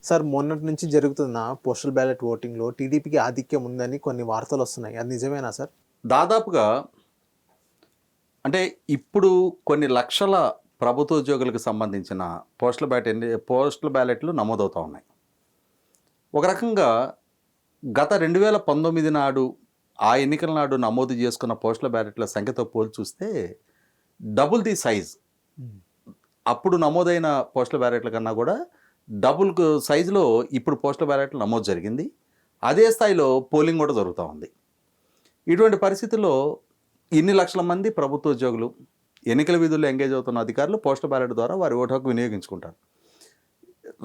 Sir మొన్నటి నుంచి జరుగుతున్న పోస్టల్ బ్యాలెట్ ఓటింగ్‌లో టీడీపీకి ఆధిక్యం ఉందని కొన్ని వార్తలొస్తున్నాయి. అది నిజమేనా సార్? దాదాపుగా అంటే ఇప్పుడు కొన్ని లక్షల ప్రభుత్వ ఉద్యోగులకు సంబంధించిన పోస్టల్ బ్యాలెట్లు నమోదవుతా ఉన్నాయి. ఒక రకంగా గత 2019 నాడు ఆ ఎన్నికల నాడు నమోదు చేసుకున్న పోస్టల్ బ్యాలెట్ల సంఖ్యతో పోల్చి చూస్తే డబుల్ ది సైజ్. అప్పుడు నమోదైన పోస్టల్ బ్యాలెట్ల కన్నా కూడా డబుల్ సైజులో ఇప్పుడు పోస్టల్ బ్యాలెట్లు నమోదు జరిగింది. అదే స్థాయిలో పోలింగ్ కూడా జరుగుతూ ఉంది. ఇటువంటి పరిస్థితుల్లో ఇన్ని లక్షల మంది ప్రభుత్వ ఉద్యోగులు ఎన్నికల విధుల్లో ఎంగేజ్ అవుతున్న అధికారులు పోస్టల్ బ్యాలెట్ ద్వారా వారి ఓటు హక్కు వినియోగించుకుంటారు.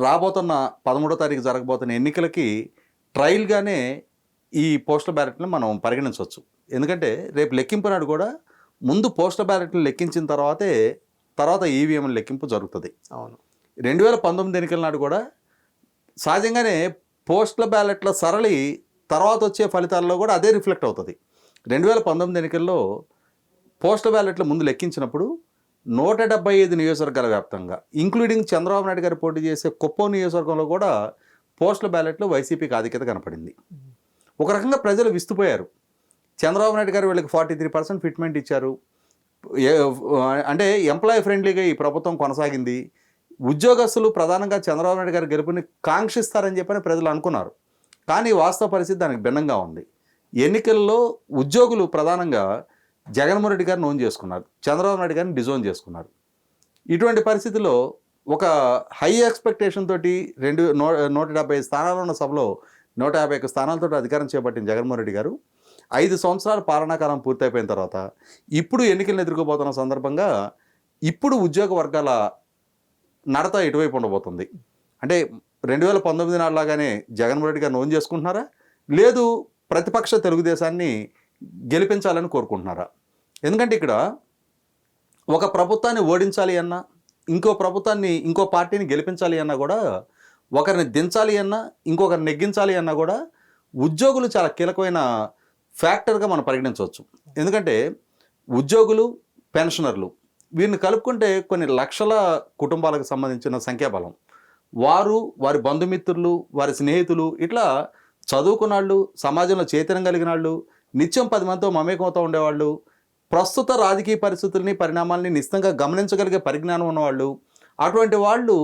రాబోతున్న 13వ తారీఖు జరగబోతున్న ఎన్నికలకి ట్రయల్గానే ఈ పోస్టల్ బ్యాలెట్ని మనం పరిగణించవచ్చు. ఎందుకంటే రేపు లెక్కింపు నాడు కూడా ముందు పోస్టల్ బ్యాలెట్లు లెక్కించిన తర్వాత ఈవీఎంల లెక్కింపు జరుగుతుంది. అవును. 2019 ఎన్నికల నాడు కూడా సహజంగానే పోస్టల్ బ్యాలెట్ల సరళి తర్వాత వచ్చే ఫలితాల్లో కూడా అదే రిఫ్లెక్ట్ అవుతుంది. 2019 ఎన్నికల్లో పోస్టల్ బ్యాలెట్లు ముందు లెక్కించినప్పుడు 175 నియోజకవర్గాల వ్యాప్తంగా ఇంక్లూడింగ్ చంద్రబాబు నాయుడు గారు పోటీ చేసే కుప్పం నియోజకవర్గంలో కూడా పోస్టల్ బ్యాలెట్లు వైసీపీకి ఆధిక్యత కనపడింది. ఒక రకంగా ప్రజలు విస్తుపోయారు. చంద్రబాబు నాయుడు గారు వీళ్ళకి 43% ఫిట్మెంట్ ఇచ్చారు. అంటే ఎంప్లాయీ ఫ్రెండ్లీగా ఈ ప్రభుత్వం కొనసాగింది. ఉద్యోగస్తులు ప్రధానంగా చంద్రబాబు నాయుడు గారి గెలుపుని కాంక్షిస్తారని చెప్పని ప్రజలు అనుకున్నారు. కానీ వాస్తవ పరిస్థితి దానికి భిన్నంగా ఉంది. ఎన్నికల్లో ఉద్యోగులు ప్రధానంగా జగన్మోహన్ రెడ్డి గారిని ఓన్ చేసుకున్నారు, చంద్రబాబు నాయుడు గారిని డిజోన్ చేసుకున్నారు. ఇటువంటి పరిస్థితుల్లో ఒక హై ఎక్స్పెక్టేషన్ తోటి 175 స్థానాలు ఉన్న సభలో 151 స్థానాలతో అధికారం చేపట్టిన జగన్మోహన్ రెడ్డి గారు 5 సంవత్సరాల పాలనాకాలం పూర్తయిపోయిన తర్వాత ఇప్పుడు ఎన్నికలను ఎదుర్కోబోతున్న సందర్భంగా ఇప్పుడు ఉద్యోగ వర్గాల నడత ఎటువైపు ఉండబోతుంది అంటే 2019 నాడులాగానే జగన్మోహన్ రెడ్డి గారిని ఓన్ చేసుకుంటున్నారా, లేదు ప్రతిపక్ష తెలుగుదేశాన్ని గెలిపించాలని కోరుకుంటున్నారా? ఎందుకంటే ఇక్కడ ఒక ప్రభుత్వాన్ని ఓడించాలి అన్నా, ఇంకో పార్టీని గెలిపించాలి అన్నా కూడా, ఒకరిని దించాలి అన్నా, ఇంకొకరిని నెగ్గించాలి అన్నా కూడా ఉద్యోగులు చాలా కీలకమైన ఫ్యాక్టర్గా మనం పరిగణించవచ్చు. ఎందుకంటే ఉద్యోగులు, పెన్షనర్లు వీరిని కలుపుకుంటే కొన్ని లక్షల కుటుంబాలకు సంబంధించిన సంఖ్యాబలం. వారి బంధుమిత్రులు, వారి స్నేహితులు, ఇట్లా చదువుకున్న వాళ్ళు, సమాజంలో చైతన్యం కలిగిన వాళ్ళు, నిత్యం 10 మందితో మమేకమవుతూ ఉండేవాళ్ళు, ప్రస్తుత రాజకీయ పరిస్థితుల్ని, పరిణామాలని నిశ్చితంగా గమనించగలిగే పరిజ్ఞానం ఉన్నవాళ్ళు, అటువంటి వాళ్ళు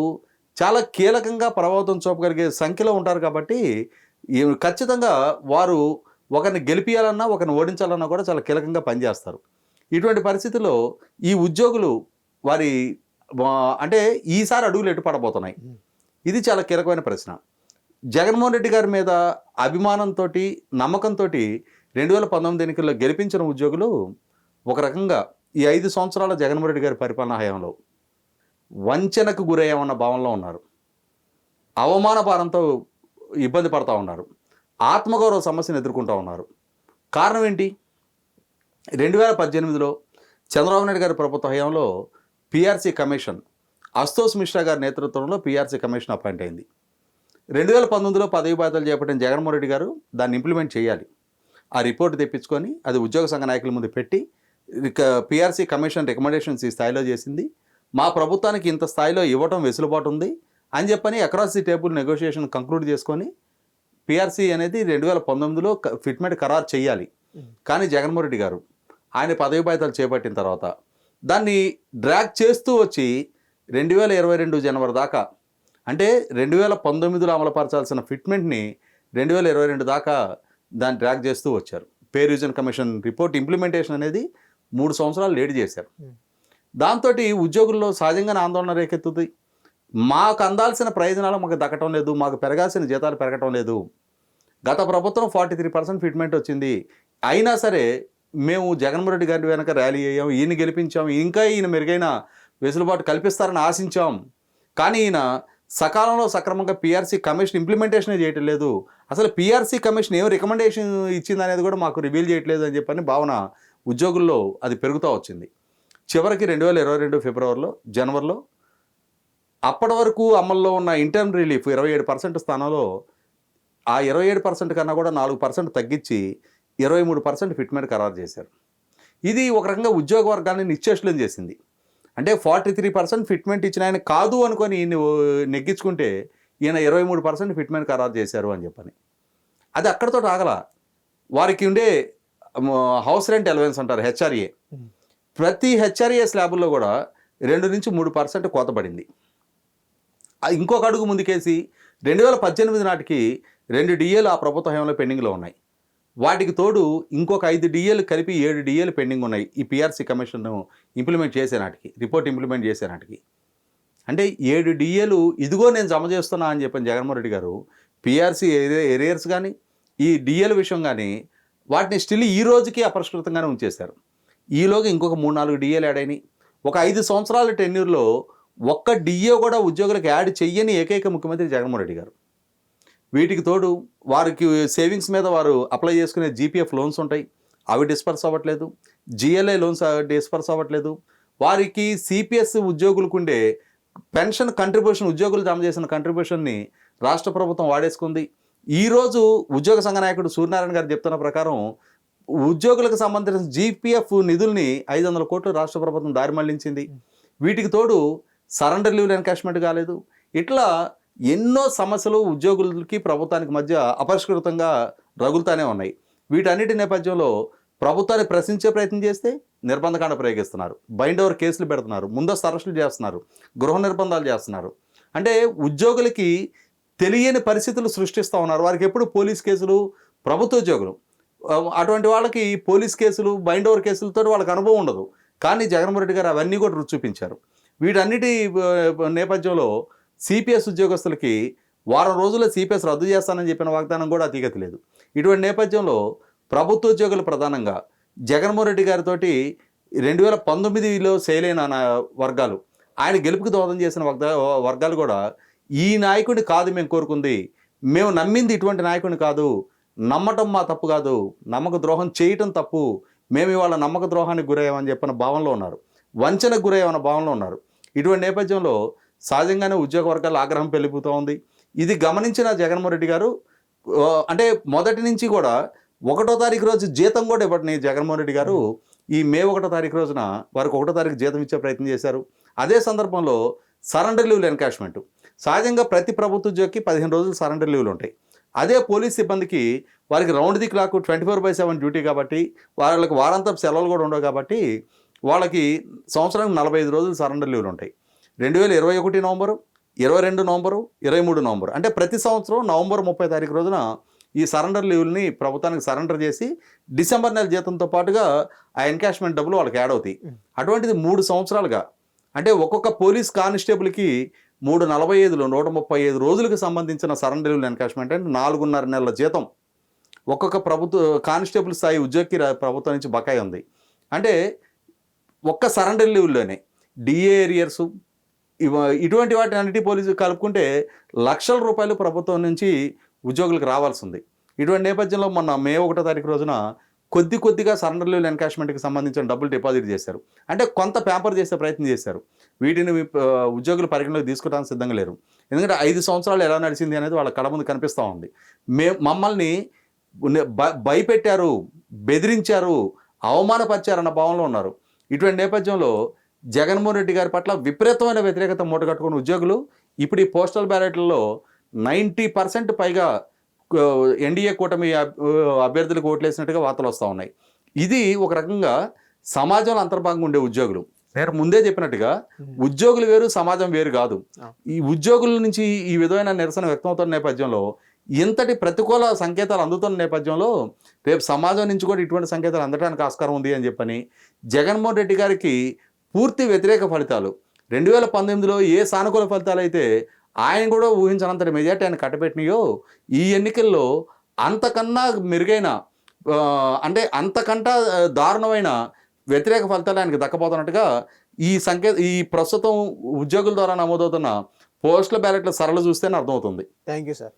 చాలా కీలకంగా ప్రభావితం చూపగలిగే సంఖ్యలో ఉంటారు. కాబట్టి ఖచ్చితంగా వారు ఒకరిని గెలిపియాలన్నా, ఒకరిని ఓడించాలన్నా కూడా చాలా కీలకంగా పనిచేస్తారు. ఇటువంటి పరిస్థితుల్లో ఈ ఉద్యోగులు అంటే ఈసారి అడుగులు ఎటు పడబోతున్నాయి, ఇది చాలా కీలకమైన ప్రశ్న. జగన్మోహన్ రెడ్డి గారి మీద అభిమానంతో, నమ్మకంతో 2019 ఎన్నికల్లో గెలిపించిన ఉద్యోగులు ఒక రకంగా ఈ 5 సంవత్సరాల జగన్మోహన్ రెడ్డి గారి పరిపాలనా హయాంలో వంచనకు గురయ్యామన్న భావనలో ఉన్నారు. అవమాన భారంతో ఇబ్బంది పడతా ఉన్నారు. ఆత్మగౌరవ సమస్యను ఎదుర్కొంటూ ఉన్నారు. కారణం ఏంటి? 2018లో చంద్రబాబు నాయుడు గారి ప్రభుత్వ హయాంలో పిఆర్సీ కమిషన్, అశుతోష్ మిశ్రా గారి నేతృత్వంలో పిఆర్సీ కమిషన్ అపాయింట్ అయింది. 2019లో పదవి బాధ్యతలు చేపట్టిన జగన్మోహన్ రెడ్డి గారు దాన్ని ఇంప్లిమెంట్ చేయాలి. ఆ రిపోర్ట్ తెప్పించుకొని అది ఉద్యోగ సంఘ నాయకుల ముందు పెట్టి పిఆర్సీ కమిషన్ రికమెండేషన్స్ ఈ స్థాయిలో చేసింది, మా ప్రభుత్వానికి ఇంత స్థాయిలో ఇవ్వటం వెసులుబాటు ఉంది అని చెప్పని across the table negotiation conclude చేసుకొని పిఆర్సీ అనేది 2019లో ఫిట్మెంట్ ఖరారు చేయాలి. కానీ జగన్మోహన్ రెడ్డి గారు ఆయన పదవి బాధ్యతలు చేపట్టిన తర్వాత దాన్ని డ్రాగ్ చేస్తూ వచ్చి 2022 జనవరి దాకా, అంటే 2019లో అమలుపరచాల్సిన ఫిట్మెంట్ని 2022 దాకా దాన్ని డ్రాగ్ చేస్తూ వచ్చారు. Pay revision commission report implementation అనేది 3 సంవత్సరాలు లేట్ చేశారు. దాంతో ఉద్యోగుల్లో సహజంగానే ఆందోళన రేకెత్తుతుంది. మాకు అందాల్సిన ప్రయోజనాలు మాకు దక్కటం లేదు, మాకు పెరగాల్సిన జీతాలు పెరగటం లేదు. గత ప్రభుత్వం 43% ఫిట్మెంట్ వచ్చింది, అయినా సరే మేము జగన్మోహన్ రెడ్డి గారి వెనక ర్యాలీ అయ్యాం, ఈయన గెలిపించాం, ఇంకా ఈయన మెరుగైన వెసులుబాటు కల్పిస్తారని ఆశించాం. కానీ ఈయన సకాలంలో సక్రమంగా పిఆర్సీ కమిషన్ ఇంప్లిమెంటేషనే చేయటం లేదు, అసలు పిఆర్సీ కమిషన్ ఏం రికమెండేషన్ ఇచ్చింది అనేది కూడా మాకు రివీల్ చేయట్లేదు అని చెప్పని భావన ఉద్యోగుల్లో అది పెరుగుతూ వచ్చింది. చివరికి 2022 జనవరిలో అప్పటి వరకు అమల్లో ఉన్న ఇంటర్మ్ రిలీఫ్ 27% స్థానంలో ఆ 27% కన్నా కూడా 4% తగ్గించి 23% ఫిట్మెంట్ ఖరారు చేశారు. ఇది ఒక రకంగా ఉద్యోగ వర్గాన్ని నిశ్చేష్లం చేసింది. అంటే 43% ఫిట్మెంట్ ఇచ్చిన ఆయన కాదు అనుకొని నెగ్గించుకుంటే ఈయన 23% ఫిట్మెంట్ ఖరారు చేశారు అని చెప్పని. అది అక్కడితో ఆగల. వారికి ఉండే హౌస్ రెంట్ అలవెన్స్ అంటారు, హెచ్ఆర్ఏ. ప్రతి హెచ్ఆర్ఏ స్లాబుల్లో కూడా 2-3% కోత పడింది. ఇంకొక అడుగు ముందుకేసి 2018 నాటికి 2 డిఏలు ఆ ప్రభుత్వ హయాంలో పెండింగ్లో ఉన్నాయి. వాటికి తోడు ఇంకొక 5 డిఏలు కలిపి 7 డిఏలు పెండింగ్ ఉన్నాయి ఈ పిఆర్సీ కమిషన్ ఇంప్లిమెంట్ చేసే నాటికి, రిపోర్ట్ ఇంప్లిమెంట్ చేసే నాటికి. అంటే 7 డిఏలు ఇదిగో నేను జమ చేస్తున్నా అని చెప్పిన జగన్మోహన్ రెడ్డి గారు పిఆర్సీ ఎరియర్స్ కానీ ఈ డిఏల విషయం కానీ వాటిని స్టిల్ ఈ రోజుకి అపరిష్కృతంగానే ఉంచేశారు. ఈలోగా ఇంకొక 3-4 డిఏలు యాడ్ అయినాయి. ఒక 5 సంవత్సరాల టెన్యూర్లో ఒక్క డిఏ కూడా ఉద్యోగులకు యాడ్ చెయ్యని ఏకైక ముఖ్యమంత్రి జగన్మోహన్ రెడ్డి గారు. వీటికి తోడు వారికి సేవింగ్స్ మీద వారు అప్లై చేసుకునే జీపీఎఫ్ లోన్స్ ఉంటాయి, అవి డిస్పర్స్ అవ్వట్లేదు. జిఎల్ఐ లోన్స్ డిస్పర్స్ అవ్వట్లేదు. వారికి సిపిఎస్ ఉద్యోగులకు ఉండే పెన్షన్ కంట్రిబ్యూషన్, ఉద్యోగులు జమ చేసిన కంట్రిబ్యూషన్ని రాష్ట్ర ప్రభుత్వం వాడేసుకుంది. ఈరోజు ఉద్యోగ సంఘ నాయకుడు సూర్యనారాయణ గారు చెప్తున్న ప్రకారం ఉద్యోగులకు సంబంధించిన జీపీఎఫ్ నిధుల్ని 500 కోట్లు రాష్ట్ర ప్రభుత్వం దారి మళ్లించింది. వీటికి తోడు సరెండర్ లీవ్ ఎన్కాష్మెంట్ కాలేదు. ఇట్లా ఎన్నో సమస్యలు ఉద్యోగులకి ప్రభుత్వానికి మధ్య అపరిష్కృతంగా రగులుతానే ఉన్నాయి. వీటన్నిటి నేపథ్యంలో ప్రభుత్వాన్ని ప్రశ్నించే ప్రయత్నం చేస్తే నిర్బంధకాండ ప్రయోగిస్తున్నారు, బైండ్ ఓవర్ కేసులు పెడుతున్నారు, ముందస్తు అరెస్టులు చేస్తున్నారు, గృహ నిర్బంధాలు చేస్తున్నారు. అంటే ఉద్యోగులకి తెలియని పరిస్థితులు సృష్టిస్తూ ఉన్నారు. వారికి ఎప్పుడు పోలీస్ కేసులు, ప్రభుత్వ ఉద్యోగులు అటువంటి వాళ్ళకి పోలీస్ కేసులు, బైండ్ ఓవర్ కేసులతో వాళ్ళకి అనుభవం ఉండదు. కానీ జగన్మోహన్ రెడ్డి గారు అవన్నీ కూడా రుచి చూపించారు. వీటన్నిటి నేపథ్యంలో సిపిఎస్ ఉద్యోగస్తులకి వారం రోజుల్లో సిపిఎస్ రద్దు చేస్తానని చెప్పిన వాగ్దానం కూడా అతిగతి లేదు. ఇటువంటి నేపథ్యంలో ప్రభుత్వ ఉద్యోగులు ప్రధానంగా జగన్మోహన్ రెడ్డి గారితో 2019లో సేలైన వర్గాలు, ఆయన గెలుపుకి దోహదం చేసిన వర్గాలు కూడా ఈ నాయకుడిని కాదు మేము కోరుకుంది, మేము నమ్మింది ఇటువంటి నాయకుడిని కాదు, నమ్మటం మా తప్పు కాదు, నమ్మక ద్రోహం చేయటం తప్పు, మేము ఇవాళ నమ్మక ద్రోహానికి గురయ్యామని చెప్పిన భావనలో ఉన్నారు, వంచనకు గురయ్యామన్న భావనలో ఉన్నారు. ఇటువంటి నేపథ్యంలో సహజంగానే ఉద్యోగ వర్గాల ఆగ్రహం పెరిగిపోతూ ఉంది. ఇది గమనించిన జగన్మోహన్ రెడ్డి గారు అంటే మొదటి నుంచి కూడా 1వ తారీఖు రోజు జీతం కూడా ఇవ్వటని జగన్మోహన్ రెడ్డి గారు ఈ మే 1వ తారీఖు రోజున వారికి 1వ తారీఖు జీతం ఇచ్చే ప్రయత్నం చేశారు. అదే సందర్భంలో సరెండర్ లీవ్లు ఎన్కాష్మెంట్, సహజంగా ప్రతి ప్రభుత్వ ఉద్యోగికి 15 రోజులు సరెండర్ లీవ్లు ఉంటాయి. అదే పోలీస్ సిబ్బందికి వారికి రౌండ్ ది క్లాక్ 24/7 డ్యూటీ కాబట్టి వాళ్ళకి వారాంతపు సెలవులు కూడా ఉండవు కాబట్టి వాళ్ళకి సంవత్సరానికి 45 రోజులు సరెండర్ లీవ్లు ఉంటాయి. 2021 నవంబరు, 22 నవంబరు, 23 నవంబరు, అంటే ప్రతి సంవత్సరం నవంబర్ 30 తారీఖు రోజున ఈ సరెండర్ లీవ్ని ప్రభుత్వానికి సరెండర్ చేసి డిసెంబర్ నెల జీతంతో పాటుగా ఆ ఎన్కాష్మెంట్ డబ్బులు వాళ్ళకి యాడ్ అవుతాయి. అటువంటిది 3 సంవత్సరాలుగా, అంటే ఒక్కొక్క పోలీస్ కానిస్టేబుల్కి 345 135 రోజులకు సంబంధించిన సరెండర్ లీవ్ ఎన్కాష్మెంట్ అంటే 4.5 నెలల జీతం ఒక్కొక్క ప్రభుత్వ కానిస్టేబుల్ స్థాయి ఉద్యోగికి ప్రభుత్వం నుంచి బకాయి ఉంది. అంటే ఒక్క సరెండర్ లీవ్లోనే డిఏ ఏరియర్స్ ఇటువంటి వాటి అన్నిటి పోలీసు కలుపుకుంటే లక్షల రూపాయలు ప్రభుత్వం నుంచి ఉద్యోగులకు రావాల్సి ఉంది. ఇటువంటి నేపథ్యంలో మొన్న మే 1వ తారీఖు రోజున కొద్దిగా సరెండర్ లీవ్ ఎన్కాష్మెంట్కి సంబంధించిన డబ్బులు డిపాజిట్ చేశారు. అంటే కొంత పేపర్ చేసే ప్రయత్నం చేశారు. వీటిని ఉద్యోగులు పరిగణలోకి తీసుకోవడానికి సిద్ధంగా లేరు. ఎందుకంటే 5 సంవత్సరాలు ఎలా నడిచింది అనేది వాళ్ళ కళ్ళ ముందు కనిపిస్తూ ఉంది. మమ్మల్ని భయపెట్టారు, బెదిరించారు, అవమానపరిచారన్న భావంలో ఉన్నారు. ఇటువంటి నేపథ్యంలో జగన్మోహన్ రెడ్డి గారి పట్ల విపరీతమైన వ్యతిరేకత మూటగట్టుకున్న ఉద్యోగులు ఇప్పుడు ఈ పోస్టల్ బ్యాలెట్లలో 90% పైగా ఎన్డీఏ కూటమి అభ్యర్థులకు ఓట్లేసినట్టుగా వార్తలు వస్తూ ఉన్నాయి. ఇది ఒక రకంగా సమాజంలో అంతర్భాగంగా ఉండే ఉద్యోగులు. నేను ముందే చెప్పినట్టుగా ఉద్యోగులు వేరు, సమాజం వేరు కాదు. ఈ ఉద్యోగుల నుంచి ఈ విధమైన నిరసన వ్యక్తమవుతున్న నేపథ్యంలో, ఇంతటి ప్రతికూల సంకేతాలు అందుతున్న నేపథ్యంలో రేపు సమాజం నుంచి కూడా ఇటువంటి సంకేతాలు అందడానికి ఆస్కారం ఉంది అని చెప్పని జగన్మోహన్ రెడ్డి గారికి పూర్తి వ్యతిరేక ఫలితాలు 2019లో ఏ సానుకూల ఫలితాలు అయితే ఆయన కూడా ఊహించినంతటి మెజార్టీ ఆయన కట్టబెట్టినాయో, ఈ ఎన్నికల్లో అంతకన్నా మెరుగైన అంటే అంతకంటా దారుణమైన వ్యతిరేక ఫలితాలు ఆయనకు దక్కబోతున్నట్టుగా ఈ ప్రస్తుతం ఉద్యోగుల ద్వారా నమోదవుతున్న పోస్టల్ బ్యాలెట్ల సరళ చూస్తేనే అర్థమవుతుంది. Thank you sir.